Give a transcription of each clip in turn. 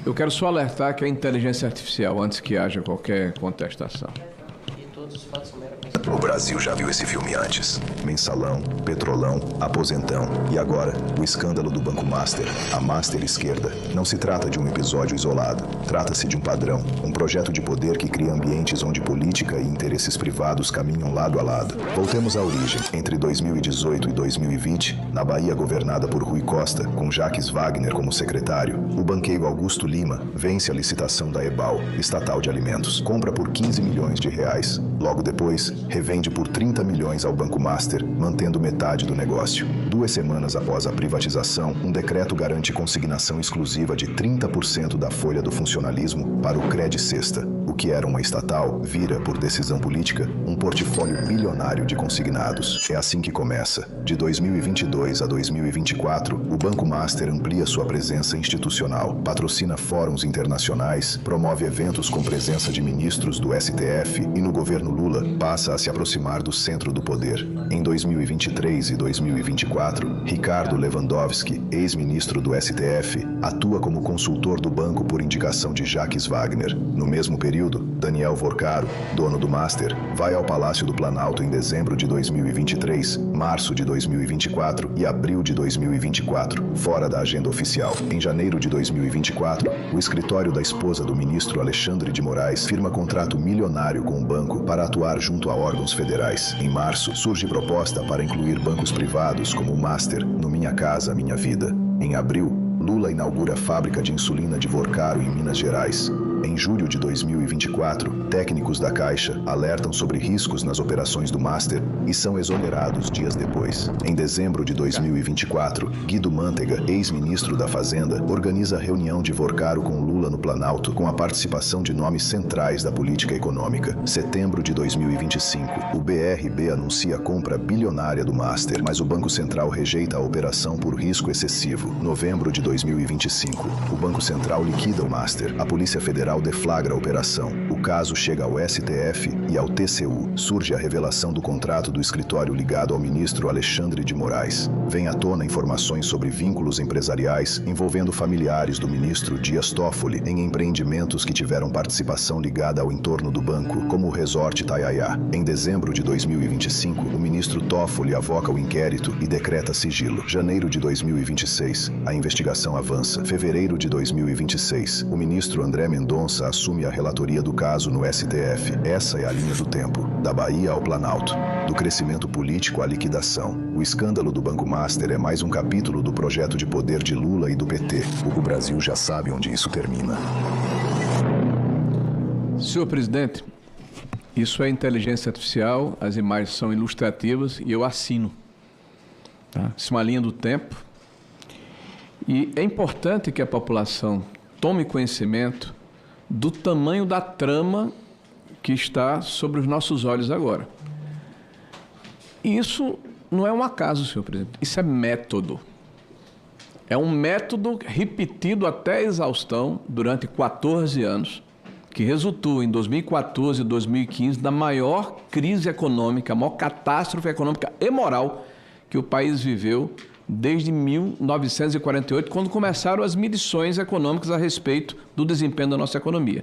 Eu quero só alertar que a inteligência artificial, antes que haja qualquer contestação. O Brasil já viu esse filme antes. Mensalão, Petrolão, Aposentão e agora o escândalo do Banco Master, a Master Esquerda. Não se trata de um episódio isolado. Trata-se de um padrão, um projeto de poder que cria ambientes onde política e interesses privados caminham lado a lado. Voltemos à origem. Entre 2018 e 2020, na Bahia governada por Rui Costa, com Jacques Wagner como secretário, o banqueiro Augusto Lima vence a licitação da EBAL, Estatal de Alimentos. Compra por 15 milhões de reais. Logo depois, revende por 30 milhões ao Banco Master, mantendo metade do negócio. 2 semanas após a privatização, um decreto garante consignação exclusiva de 30% da folha do funcionalismo para o Cred Sexta. O que era uma estatal vira, por decisão política, um portfólio bilionário de consignados. É assim que começa. De 2022 a 2024, o Banco Master amplia sua presença institucional, patrocina fóruns internacionais, promove eventos com presença de ministros do STF e, no governo Lula, passa a se aproximar do centro do poder. Em 2023 e 2024, Ricardo Lewandowski, ex-ministro do STF, atua como consultor do banco por indicação de Jacques Wagner. No mesmo período, Daniel Vorcaro, dono do Master, vai ao Palácio do Planalto em dezembro de 2023, março de 2024 e abril de 2024, fora da agenda oficial. Em janeiro de 2024, o escritório da esposa do ministro Alexandre de Moraes firma contrato milionário com o banco para atuar junto a órgãos federais. Em março, surge proposta para incluir bancos privados como o Master no Minha Casa Minha Vida. Em abril, Lula inaugura a fábrica de insulina de Vorcaro em Minas Gerais. Em julho de 2024, técnicos da Caixa alertam sobre riscos nas operações do Master e são exonerados dias depois. Em dezembro de 2024, Guido Mantega, ex-ministro da Fazenda, organiza a reunião de Vorcaro com Lula no Planalto com a participação de nomes centrais da política econômica. Setembro de 2025, o BRB anuncia a compra bilionária do Master, mas o Banco Central rejeita a operação por risco excessivo. Novembro de 2025, o Banco Central liquida o Master. A Polícia Federal deflagra a operação. O caso chega ao STF e ao TCU. Surge a revelação do contrato do escritório ligado ao ministro Alexandre de Moraes. Vem à tona informações sobre vínculos empresariais envolvendo familiares do ministro Dias Toffoli em empreendimentos que tiveram participação ligada ao entorno do banco, como o Resort Itaiaia. Em dezembro de 2025, o ministro Toffoli avoca o inquérito e decreta sigilo. Janeiro de 2026, a investigação avança. Fevereiro de 2026, o ministro André Mendonça assume a relatoria do caso no STF. Essa é a linha do tempo, da Bahia ao Planalto, do crescimento político à liquidação. O escândalo do Banco Master é mais um capítulo do projeto de poder de Lula e do PT. O Brasil já sabe onde isso termina. Senhor presidente, isso é inteligência artificial, as imagens são ilustrativas e eu assino. Tá? Isso é uma linha do tempo. E é importante que a população tome conhecimento do tamanho da trama que está sobre os nossos olhos agora. E isso não é um acaso, senhor presidente. Isso é método. É um método repetido até a exaustão durante 14 anos, que resultou em 2014 e 2015 da maior crise econômica, a maior catástrofe econômica e moral que o país viveu desde 1948, quando começaram as medições econômicas a respeito do desempenho da nossa economia.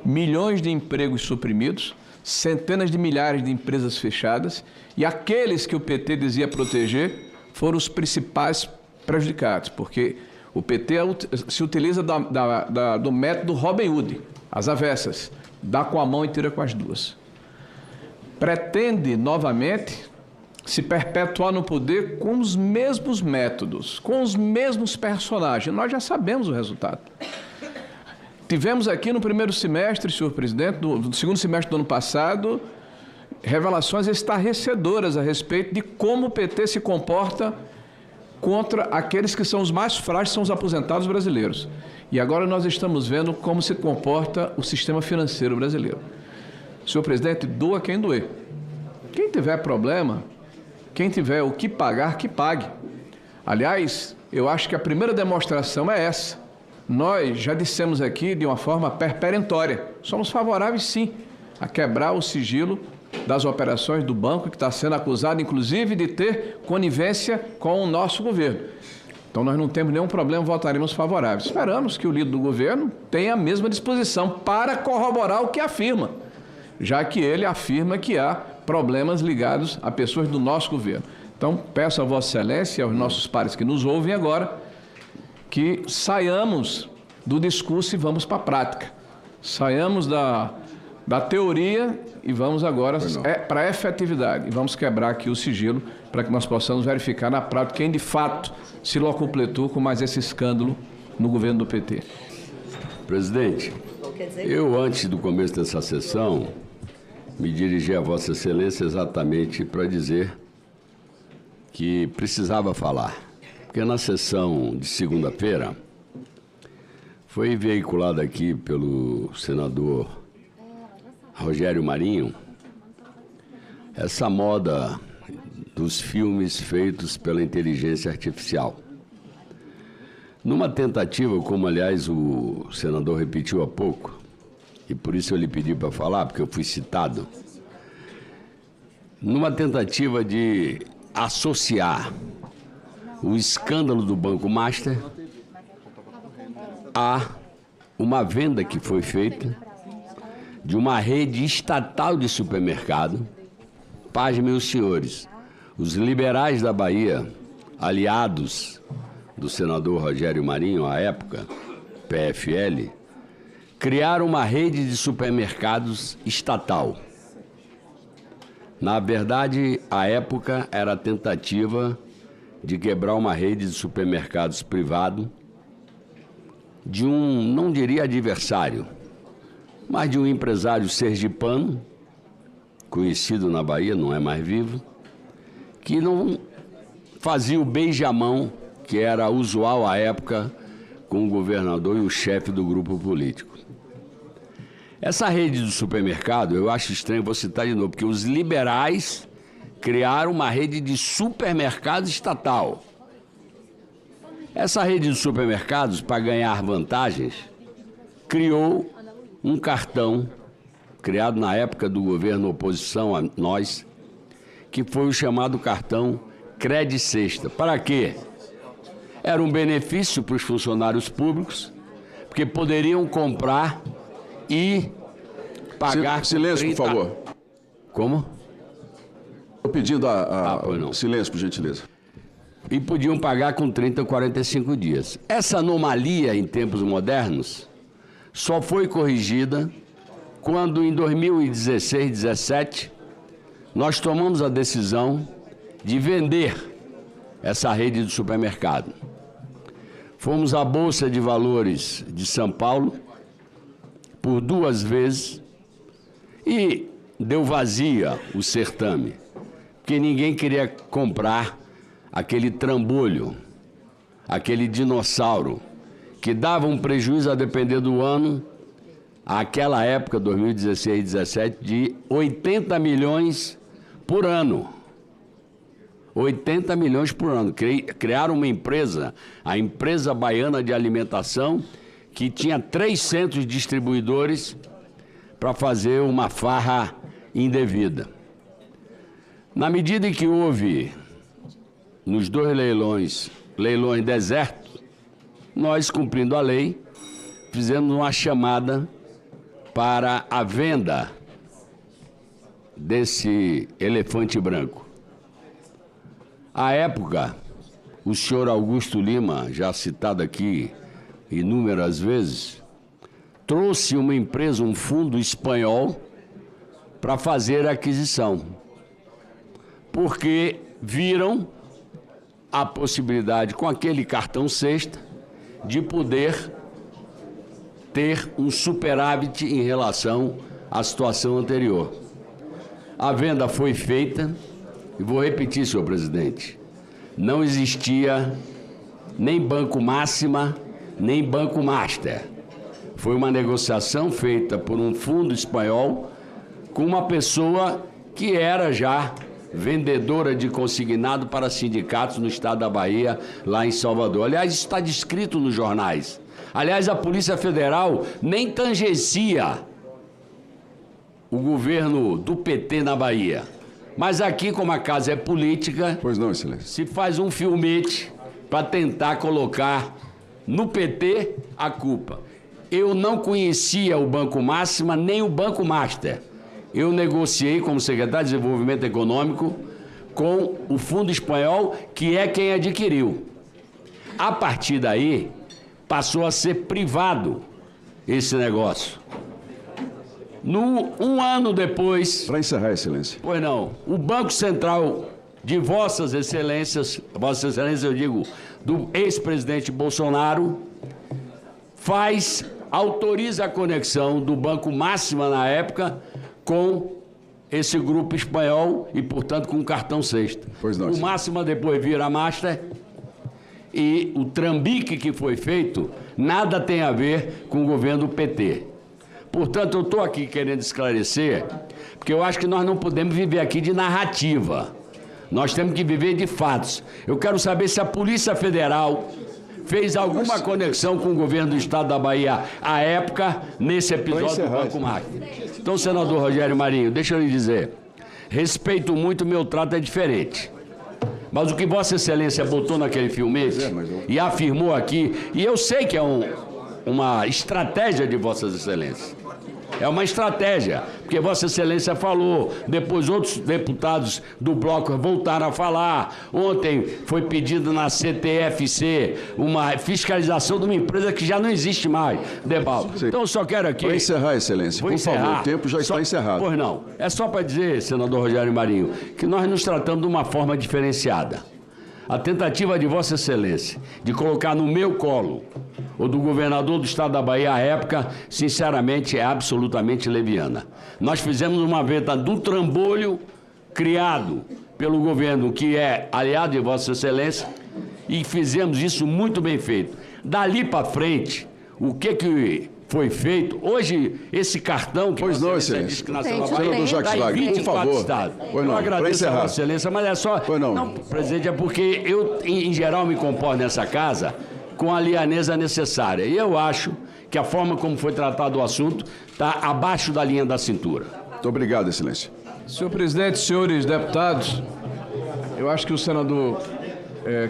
Milhões de empregos suprimidos, centenas de milhares de empresas fechadas e aqueles que o PT dizia proteger foram os principais prejudicados, porque o PT se utiliza do método Robin Hood, as avessas, dá com a mão e tira com as duas. Pretende novamente se perpetuar no poder com os mesmos métodos, com os mesmos personagens. Nós já sabemos o resultado. Tivemos aqui no primeiro semestre, senhor presidente, do segundo semestre do ano passado, revelações estarrecedoras a respeito de como o PT se comporta contra aqueles que são os mais frágeis, são os aposentados brasileiros. E agora nós estamos vendo como se comporta o sistema financeiro brasileiro. Senhor presidente, doa quem doer. Quem tiver problema, quem tiver o que pagar, que pague. Aliás, eu acho que a primeira demonstração é essa. Nós já dissemos aqui de uma forma peremptória. Somos favoráveis, sim, a quebrar o sigilo das operações do banco, que está sendo acusado, inclusive, de ter conivência com o nosso governo. Então nós não temos nenhum problema, votaremos favoráveis. Esperamos que o líder do governo tenha a mesma disposição para corroborar o que afirma, já que ele afirma que há problemas ligados a pessoas do nosso governo. Então peço a Vossa Excelência e aos nossos pares que nos ouvem agora que saiamos do discurso e vamos para a prática. Saiamos da teoria e vamos agora para a efetividade. E vamos quebrar aqui o sigilo para que nós possamos verificar na prática quem de fato se locompletou com mais esse escândalo no governo do PT. Presidente, eu antes do começo dessa sessão me dirigi a Vossa Excelência exatamente para dizer que precisava falar. Porque na sessão de segunda-feira foi veiculada aqui pelo senador Rogério Marinho essa moda dos filmes feitos pela inteligência artificial. Numa tentativa, como aliás o senador repetiu há pouco, e por isso eu lhe pedi para falar, porque eu fui citado, numa tentativa de associar o escândalo do Banco Master a uma venda que foi feita de uma rede estatal de supermercado. Pasmem os senhores, os liberais da Bahia, aliados do senador Rogério Marinho, à época, PFL, criaram uma rede de supermercados estatal. Na verdade, à época, era a tentativa de quebrar uma rede de supermercados privado de um, não diria adversário, mas de um empresário sergipano, conhecido na Bahia, não é mais vivo, que não fazia o beijamão que era usual à época com o governador e o chefe do grupo político. Essa rede do supermercado, eu acho estranho, vou citar de novo, porque os liberais criaram uma rede de supermercados estatal. Essa rede de supermercados, para ganhar vantagens, criou um cartão, criado na época do governo oposição a nós, que foi o chamado cartão Credi Sexta. Para quê? Era um benefício para os funcionários públicos, porque poderiam comprar e pagar... Silêncio, 30... por favor. Como? Estou pedindo silêncio, por gentileza. E podiam pagar com 30 ou 45 dias. Essa anomalia em tempos modernos só foi corrigida quando, em 2016, 2017, nós tomamos a decisão de vender essa rede de supermercado. Fomos à Bolsa de Valores de São Paulo por 2 vezes e deu vazia o certame, porque ninguém queria comprar aquele trambolho, aquele dinossauro, que dava um prejuízo, a depender do ano, àquela época, 2016 e 2017, de 80 milhões por ano. 80 milhões por ano. Criaram uma empresa, a Empresa Baiana de Alimentação, que tinha 3 centros distribuidores para fazer uma farra indevida. Na medida em que houve, nos 2 leilões desertos, nós, cumprindo a lei, fizemos uma chamada para a venda desse elefante branco. À época, o senhor Augusto Lima, já citado aqui inúmeras vezes, trouxe uma empresa, um fundo espanhol, para fazer a aquisição, porque viram a possibilidade, com aquele cartão Sexta, de poder ter um superávit em relação à situação anterior. A venda foi feita, e vou repetir, senhor presidente, não existia nem Banco Máxima, nem Banco Master. Foi uma negociação feita por um fundo espanhol com uma pessoa que era já vendedora de consignado para sindicatos no estado da Bahia, lá em Salvador. Aliás, isso está descrito nos jornais. Aliás, a Polícia Federal nem tangencia o governo do PT na Bahia. Mas aqui, como a casa é política, pois não, excelência, se faz um filmete para tentar colocar no PT a culpa. Eu não conhecia o Banco Máxima nem o Banco Master. Eu negociei como secretário de Desenvolvimento Econômico com o Fundo Espanhol, que é quem adquiriu. A partir daí, passou a ser privado esse negócio. Um ano depois... Para encerrar, Excelência. Pois não. O Banco Central de Vossas Excelências eu digo, do ex-presidente Bolsonaro, autoriza a conexão do Banco Máxima na época com esse grupo espanhol e, portanto, com o cartão sexto. Pois não, o Máxima depois vira Master e o trambique que foi feito nada tem a ver com o governo do PT. Portanto, eu estou aqui querendo esclarecer, porque eu acho que nós não podemos viver aqui de narrativa. Nós temos que viver de fatos. Eu quero saber se a Polícia Federal fez alguma conexão com o governo do Estado da Bahia à época, nesse episódio do Banco Máxima. Então, senador Rogério Marinho, deixa eu lhe dizer, respeito muito, o meu trato é diferente. Mas o que Vossa Excelência botou naquele filmete e afirmou aqui, e eu sei que é uma estratégia de Vossas Excelências. É uma estratégia, porque Vossa Excelência falou, depois outros deputados do bloco voltaram a falar. Ontem foi pedido na CTFC uma fiscalização de uma empresa que já não existe mais. Então eu só quero aqui... Para encerrar, Excelência, por favor, o tempo já está encerrado. Pois não. É só para dizer, senador Rogério Marinho, que nós nos tratamos de uma forma diferenciada. A tentativa de Vossa Excelência de colocar no meu colo ou do governador do Estado da Bahia à época, sinceramente, é absolutamente leviana. Nós fizemos uma venda do trambolho criado pelo governo, que é aliado de Vossa Excelência, e fizemos isso muito bem feito. Dali para frente, o que foi feito, hoje esse cartão que pois não, Excelência disse que nasceu na Bahia, Jacques Wagner, por favor. Estados. Pois não, eu agradeço a Vossa Excelência, mas é só... Pois não. Presidente, é porque eu, em geral, me comporto nessa casa com a lianeza necessária. E eu acho que a forma como foi tratado o assunto está abaixo da linha da cintura. Muito obrigado, Excelência. Senhor presidente, senhores deputados, eu acho que o senador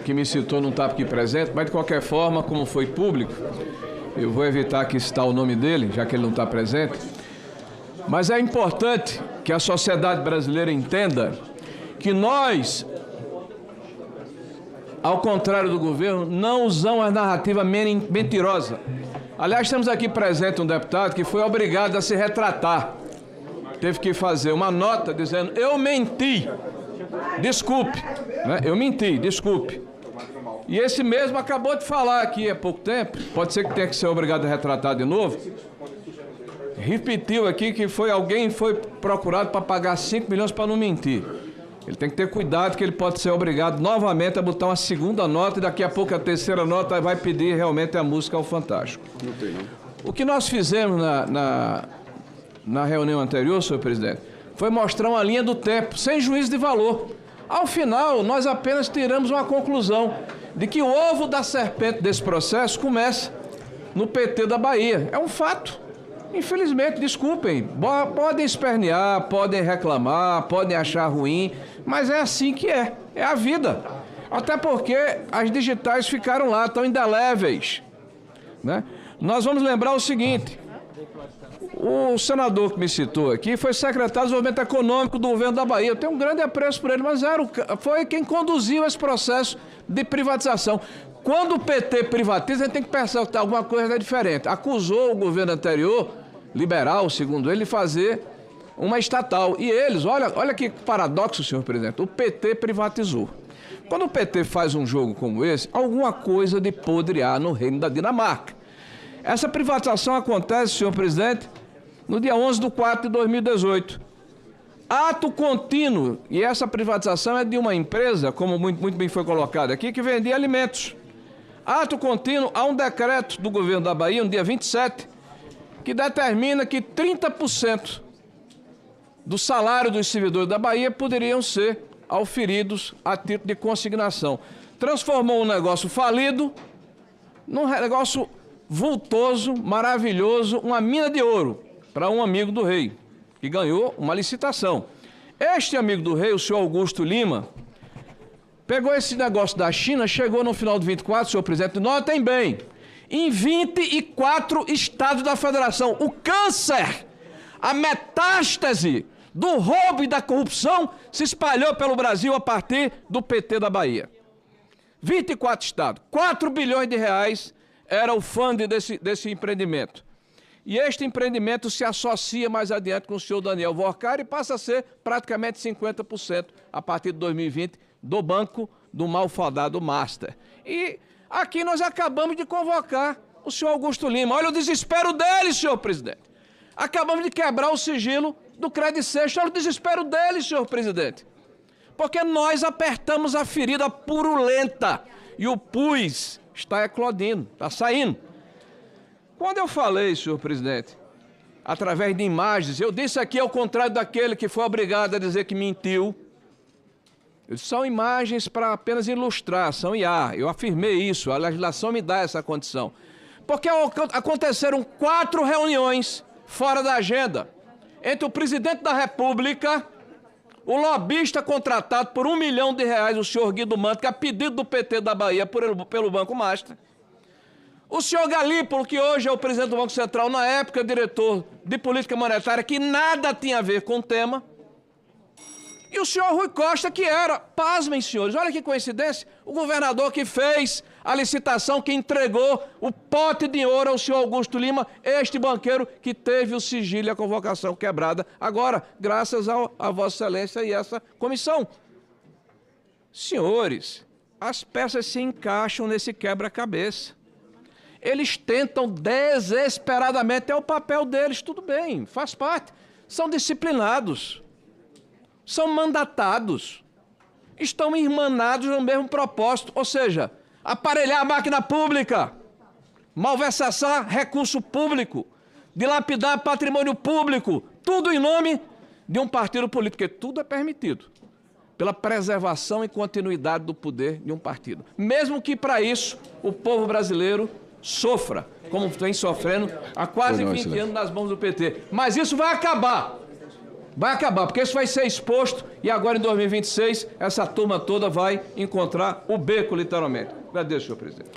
que me citou não está aqui presente, mas de qualquer forma, como foi público, eu vou evitar aqui citar o nome dele, já que ele não está presente. Mas é importante que a sociedade brasileira entenda que nós, ao contrário do governo, não usamos a narrativa mentirosa. Aliás, temos aqui presente um deputado que foi obrigado a se retratar. Teve que fazer uma nota dizendo, eu menti, desculpe. Né? Eu menti, desculpe. E esse mesmo acabou de falar aqui há pouco tempo, pode ser que tenha que ser obrigado a retratar de novo, repetiu aqui que alguém foi procurado para pagar 5 milhões para não mentir. Ele tem que ter cuidado que ele pode ser obrigado novamente a botar uma segunda nota e daqui a pouco a terceira nota vai pedir realmente a música ao Fantástico. Não tem, não. O que nós fizemos na reunião anterior, senhor presidente, foi mostrar uma linha do tempo, sem juízo de valor. Ao final, nós apenas tiramos uma conclusão de que o ovo da serpente desse processo começa no PT da Bahia. É um fato. Infelizmente, desculpem, podem espernear, podem reclamar, podem achar ruim, mas é assim que é a vida. Até porque as digitais ficaram lá, estão indeléveis. Né? Nós vamos lembrar o seguinte, o senador que me citou aqui foi secretário de Desenvolvimento Econômico do governo da Bahia. Eu tenho um grande apreço por ele, mas foi quem conduziu esse processo de privatização. Quando o PT privatiza, a gente tem que pensar que alguma coisa é diferente. Acusou o governo anterior, liberal, segundo ele, de fazer uma estatal. E eles, olha que paradoxo, senhor presidente, o PT privatizou. Quando o PT faz um jogo como esse, alguma coisa de podre há no reino da Dinamarca. Essa privatização acontece, senhor presidente, no dia 11/4 de 2018. Ato contínuo, e essa privatização é de uma empresa, como muito bem foi colocado aqui, que vendia alimentos. Ato contínuo, há um decreto do governo da Bahia, no dia 27, que determina que 30% do salário dos servidores da Bahia poderiam ser auferidos a título de consignação. Transformou um negócio falido num negócio vultoso, maravilhoso, uma mina de ouro para um amigo do rei, que ganhou uma licitação. Este amigo do rei, o senhor Augusto Lima, Pegou esse negócio da China, chegou no final de 24, senhor presidente, notem bem, em 24 estados da federação, o câncer, a metástase do roubo e da corrupção se espalhou pelo Brasil a partir do PT da Bahia. 24 estados, 4 bilhões de reais era o fundo desse empreendimento. E este empreendimento se associa mais adiante com o senhor Daniel Vorcari e passa a ser praticamente 50% a partir de 2020 do banco do malfadado Master. E aqui nós acabamos de convocar o senhor Augusto Lima. Olha o desespero dele, senhor presidente. Acabamos de quebrar o sigilo do Credit Sexto. Olha o desespero dele, senhor presidente. Porque nós apertamos a ferida purulenta e o pus está eclodindo, está saindo. Quando eu falei, senhor presidente, através de imagens, eu disse aqui ao contrário daquele que foi obrigado a dizer que mentiu. São imagens para apenas ilustrar, são IA. Eu afirmei isso, a legislação me dá essa condição. Porque aconteceram 4 reuniões fora da agenda entre o presidente da República, o lobista contratado por R$1 milhão, o senhor Guido Mantega, a pedido do PT da Bahia pelo Banco Master, o senhor Galípolo, que hoje é o presidente do Banco Central, na época diretor de política monetária, que nada tinha a ver com o tema, e o senhor Rui Costa, que era, pasmem senhores, olha que coincidência, o governador que fez a licitação, que entregou o pote de ouro ao senhor Augusto Lima, este banqueiro que teve o sigilo e a convocação quebrada, agora, graças a Vossa Excelência e essa comissão. Senhores, as peças se encaixam nesse quebra-cabeça. Eles tentam desesperadamente, é o papel deles, tudo bem, faz parte. São disciplinados, são mandatados, estão irmanados no mesmo propósito, ou seja, aparelhar a máquina pública, malversação recurso público, dilapidar patrimônio público, tudo em nome de um partido político, porque tudo é permitido, pela preservação e continuidade do poder de um partido. Mesmo que para isso o povo brasileiro sofra, como vem sofrendo há quase 20 anos nas mãos do PT. Mas isso vai acabar. Vai acabar, porque isso vai ser exposto e agora em 2026 essa turma toda vai encontrar o beco, literalmente. Agradeço, senhor presidente.